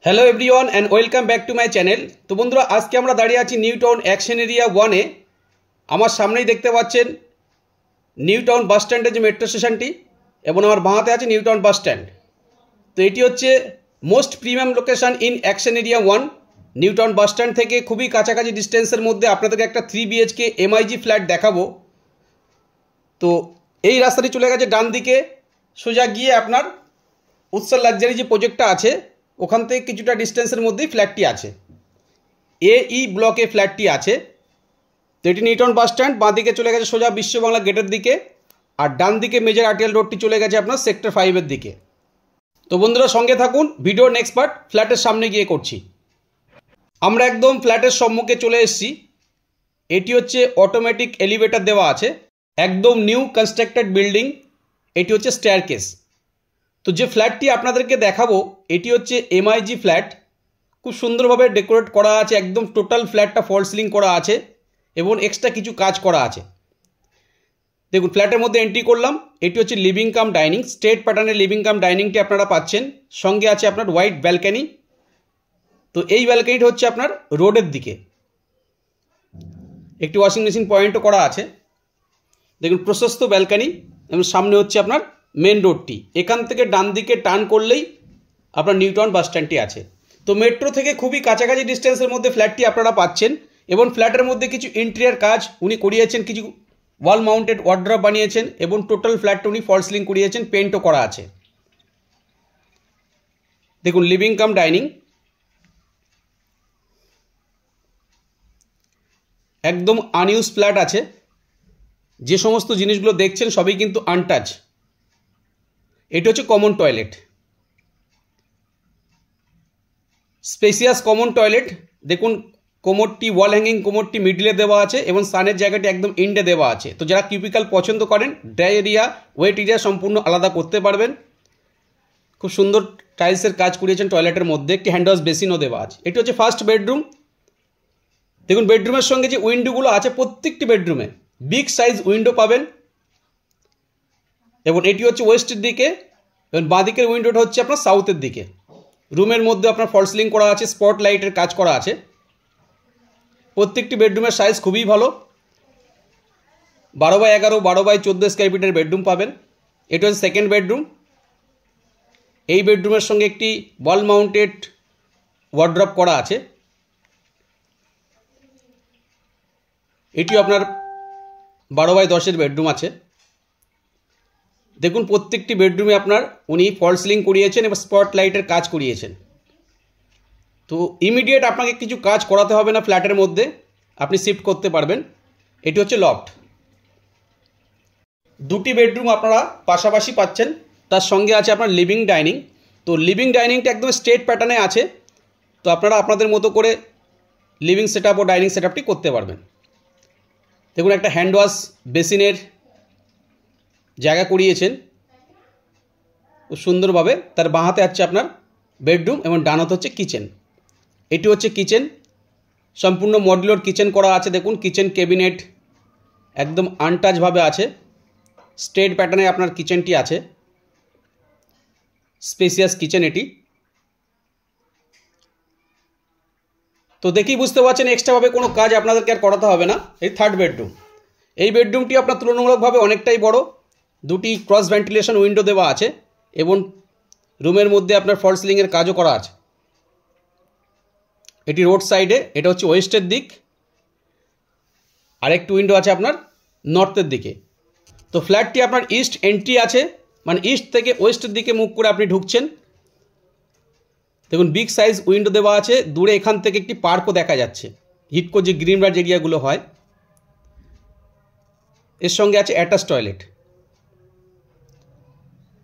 Hello everyone and welcome back to my channel. तो बंधुरा आज के আমরা দাঁড়িয়ে আছি নিউ টাউন অ্যাকশন এরিয়া 1 এ। আমার সামনেই দেখতে পাচ্ছেন নিউ টাউন বাস স্ট্যান্ডের যে মেট্রো স্টেশনটি এবং আমার বাঁহাতে আছে নিউ টাউন বাস স্ট্যান্ড। তো এটি হচ্ছে most premium location in action area 1। New town bus stand থেকে খুবই কাছাকাছি ডিস্টেন্সের মধ্যে আপনাদেরকে একটা 3 BHK MIG ফ্ল্যাট দেখাবো। তো এই রাস্তাটি চলে গেছে ডান দিকে, সোজা গিয়ে আপনার উৎসল লাক্সারি যে প্রজেক্টটা আছে ওখান থেকে কিছুটা ডিস্টেন্সের মধ্যেই ফ্ল্যাটটি আছে। এই ব্লকে ফ্ল্যাটটি আছে। তো এটি নিউ টাউন বাস স্ট্যান্ড, বাঁ দিকে চলে গেছে সোজা বিশ্ব বাংলা গেটের দিকে, আর ডান দিকে মেজর আরটিএল রোডটি চলে গেছে আপনার সেক্টর 5 এর দিকে। তো বন্ধুরা সঙ্গে থাকুন, ভিডিওর নেক্সট পার্ট ফ্ল্যাটের সামনে গিয়ে করছি। আমরা একদম ফ্ল্যাটের সম্মুখে চলে এসেছি। এটি হচ্ছে অটোমেটিক এলিভেটর দেওয়া আছে, একদম নিউ কনস্ট্রাক্টেড বিল্ডিং। এটি হচ্ছে স্টেয়ারকেস। তো যে ফ্ল্যাটটি আপনাদেরকে দেখাবো এটি হচ্ছে MIG ফ্ল্যাট। খুব সুন্দরভাবে ডেকোরেট করা আছে, একদম টোটাল ফ্ল্যাটটা ফল সিলিং করা আছে এবং এক্সট্রা কিছু কাজ করা আছে। দেখুন ফ্ল্যাটের মধ্যে এন্ট্রি করলাম। এটি হচ্ছে লিভিং কাম ডাইনিং, স্ট্রেট প্যাটার্নের লিভিং কাম ডাইনিংটি আপনারা পাচ্ছেন। সঙ্গে আছে আপনার হোয়াইট ব্যালকানি। তো এই ব্যালকানিটা হচ্ছে আপনার রোডের দিকে। একটি ওয়াশিং মেশিন পয়েন্টও করা আছে। দেখুন প্রশস্ত ব্যালকানি এবং সামনে হচ্ছে আপনার মেন রোডটি। এখান থেকে ডান দিকে টার্ন করলেই আপনার নিউ টাউন বাস স্ট্যান্ডটি আছে। তো মেট্রো থেকে খুবই কাছাকাছি ডিস্টেন্সের মধ্যে ফ্ল্যাটটি আপনারা পাচ্ছেন এবং ফ্ল্যাটের মধ্যে কিছু ইন্টেরিয়ার কাজ উনি করিয়েছেন, কিছু ওয়াল মাউন্টেড ওয়ার্ড্রপ বানিয়েছেন এবং টোটাল ফ্ল্যাটটা উনি ফল সিলিং করিয়েছেন, পেন্টও করা আছে। দেখুন লিভিং কাম ডাইনিং, একদম আনইউজ ফ্ল্যাট আছে। যে সমস্ত জিনিসগুলো দেখছেন সবই কিন্তু আনটাচ। এটি হচ্ছে common toilet, spacious common toilet. দেখুন কোমরটি ওয়াল হ্যাঙ্গিং, কোমরটি মিডলে দেওয়া আছে এবং সানের জায়গাটি একদম এন্ডে দেওয়া আছে। তো যারা কিউবিক্যাল পছন্দ করেন, ড্রাই এরিয়া ওয়েট এরিয়া সম্পূর্ণ আলাদা করতে পারবেন। খুব সুন্দর টাইলসের কাজ করিয়েছেন টয়লেটের মধ্যে। একটি হ্যান্ড ওয়াশ বেসিনও দেওয়া আছে। এটি হচ্ছে ফার্স্ট বেডরুম। দেখুন বেডরুমের সঙ্গে যে উইন্ডোগুলো আছে প্রত্যেকটি বেডরুমে বিগ সাইজ উইন্ডো পাবেন এবং এটি হচ্ছে ওয়েস্টের দিকে এবং বাঁ দিকের উইন্ডোটা হচ্ছে আপনার সাউথের দিকে। রুমের মধ্যে আপনার ফল সিলিং করা আছে, স্পট লাইটের কাজ করা আছে। প্রত্যেকটি বেডরুমের সাইজ খুবই ভালো, 12x11, 12x14 স্কোয়ার ফিটের বেডরুম পাবেন। এটা হচ্ছে সেকেন্ড বেডরুম। এই বেডরুমের সঙ্গে একটি ওয়াল মাউন্টেড ওয়ার্ড্রপ করা আছে। এটিও আপনার 12x10 বেডরুম আছে। দেখুন প্রত্যেকটি বেডরুমে আপনার উনি ফল সিলিং করিয়েছেন এবং স্পট লাইটের কাজ করিয়েছেন। তো ইমিডিয়েট আপনাকে কিছু কাজ করাতে হবে না, ফ্ল্যাটের মধ্যে আপনি শিফট করতে পারবেন। এটি হচ্ছে লফট। দুটি বেডরুম আপনারা পাশাপাশি পাচ্ছেন, তার সঙ্গে আছে আপনার লিভিং ডাইনিং। তো লিভিং ডাইনিংটা একদম স্ট্রেট প্যাটার্নে আছে। তো আপনারা আপনাদের মতো করে লিভিং সেট আপ ও ডাইনিং সেট আপটি করতে পারবেন। দেখুন একটা হ্যান্ড ওয়াশ বেসিনের জায়গা করিয়েছেন খুব সুন্দরভাবে। তার বাঁ হাতে আছে আপনার বেডরুম এবং ডান হাতে হচ্ছে কিচেন। এটি হচ্ছে কিচেন, সম্পূর্ণ মডুলার কিচেন করা আছে। দেখুন কিচেন ক্যাবিনেট একদম আনটাচভাবে আছে, স্ট্রেট প্যাটার্নে আপনার কিচেনটি আছে। স্পেসিয়াস কিচেন এটি। তো দেখেই বুঝতে পারছেন এক্সট্রাভাবে কোনো কাজ আপনাদেরকে আর করাতে হবে না। এই থার্ড বেডরুম। এই বেডরুমটি আপনার তুলনামূলকভাবে অনেকটাই বড়। দুটি ক্রস ভেন্টিলেশন উইন্ডো দেওয়া আছে এবং রুমের মধ্যে আপনার ফল সিলিংয়ের কাজও করা আছে। এটি রোড সাইডে, এটা হচ্ছে ওয়েস্টের দিক। আরেকটি উইন্ডো আছে আপনার নর্থের দিকে। তো ফ্ল্যাটটি আপনার ইস্ট এন্ট্রি আছে, মানে ইস্ট থেকে ওয়েস্টের দিকে মুখ করে আপনি ঢুকছেন। দেখুন বিগ সাইজ উইন্ডো দেওয়া আছে। দূরে এখান থেকে একটি পার্কও দেখা যাচ্ছে, হিটকো যে গ্রিন রাজ এরিয়াগুলো হয়। এর সঙ্গে আছে অ্যাটাচ টয়লেট,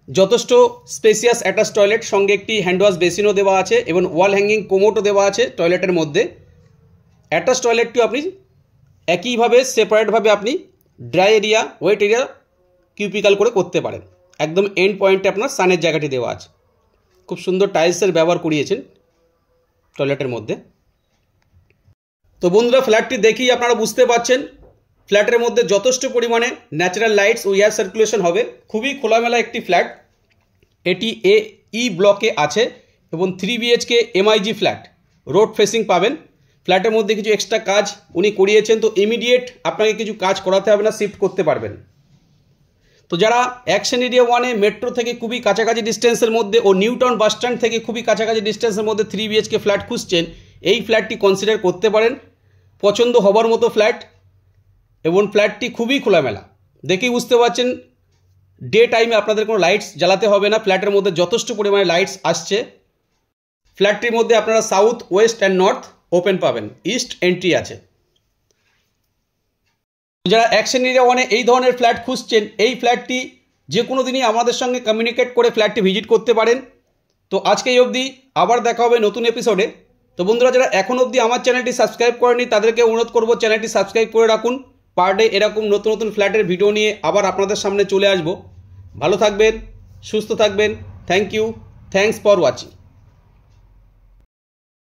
যথেষ্ট স্পেসিয়াস অ্যাটাচ টয়লেট। সঙ্গে একটি হ্যান্ড ওয়াশ বেসিনও দেওয়া আছে এবং ওয়াল হ্যাঙ্গিং কোমোটও দেওয়া আছে টয়লেটের মধ্যে। অ্যাটাচ টয়লেটটিও আপনি একইভাবে সেপারেটভাবে আপনি ড্রাই এরিয়া ওয়েট এরিয়া কিউপিক্যাল করে করতে পারেন। একদম এন্ড পয়েন্টে আপনার সানের জায়গাটি দেওয়া আছে। খুব সুন্দর টাইলসের ব্যবহার করিয়েছেন টয়লেটের মধ্যে। তো বন্ধুরা ফ্ল্যাটটি দেখেই আপনারা বুঝতে পারছেন ফ্ল্যাটের মধ্যে যথেষ্ট পরিমাণে ন্যাচারাল লাইটস ও এয়ার সার্কুলেশন হবে। খুবই খোলামেলা একটি ফ্ল্যাট। এটি ই ব্লকে আছে। এবং 3 BHK MIG flat road facing পাবেন। ফ্ল্যাটের মধ্যে কিছু এক্সট্রা কাজ উনি করিয়েছেন, তো ইমিডিয়েট আপনাকে কিছু কাজ করাতে হবে না, শিফট করতে পারবেন। তো যারা অ্যাকশন এরিয়া 1-এ মেট্রো থেকে খুবই কাছাকাছি ডিস্টেন্সের মধ্যে ও নিউ টাউন বাস স্ট্যান্ড থেকে খুবই কাছাকাছি ডিস্টেন্সের মধ্যে 3 BHK ফ্ল্যাট খুঁজছেন, এই ফ্ল্যাটটি কনসিডার করতে পারেন। পছন্দ হবার মতো ফ্ল্যাট এবং ফ্ল্যাটটি খুবই খোলামেলা, দেখেই বুঝতে পারছেন ডে টাইমে আপনাদের কোনো লাইটস জ্বালাতে হবে না, ফ্ল্যাটের মধ্যে যথেষ্ট পরিমাণে লাইটস আসছে। ফ্ল্যাটটির মধ্যে আপনারা south, West and north open পাবেন, ইস্ট এন্ট্রি আছে। যারা অ্যাকশন এরিয়া 1-এ এই ধরনের ফ্ল্যাট খুঁজছেন, এই ফ্ল্যাটটি যে কোনো দিনই আমাদের সঙ্গে কমিউনিকেট করে ফ্ল্যাটটি ভিজিট করতে পারেন। তো আজকে এই অবধি, আবার দেখা হবে নতুন এপিসোডে। তো বন্ধুরা, যারা এখন অবধি আমার চ্যানেলটি সাবস্ক্রাইব করেনি তাদেরকে অনুরোধ করব চ্যানেলটি সাবস্ক্রাইব করে রাখুন। পার ডে এরকম নতুন নতুন ফ্ল্যাটের ভিডিও নিয়ে আবার আপনাদের সামনে চলে আসব। ভালো থাকবেন, সুস্থ থাকবেন। Thank you, thanks for watching.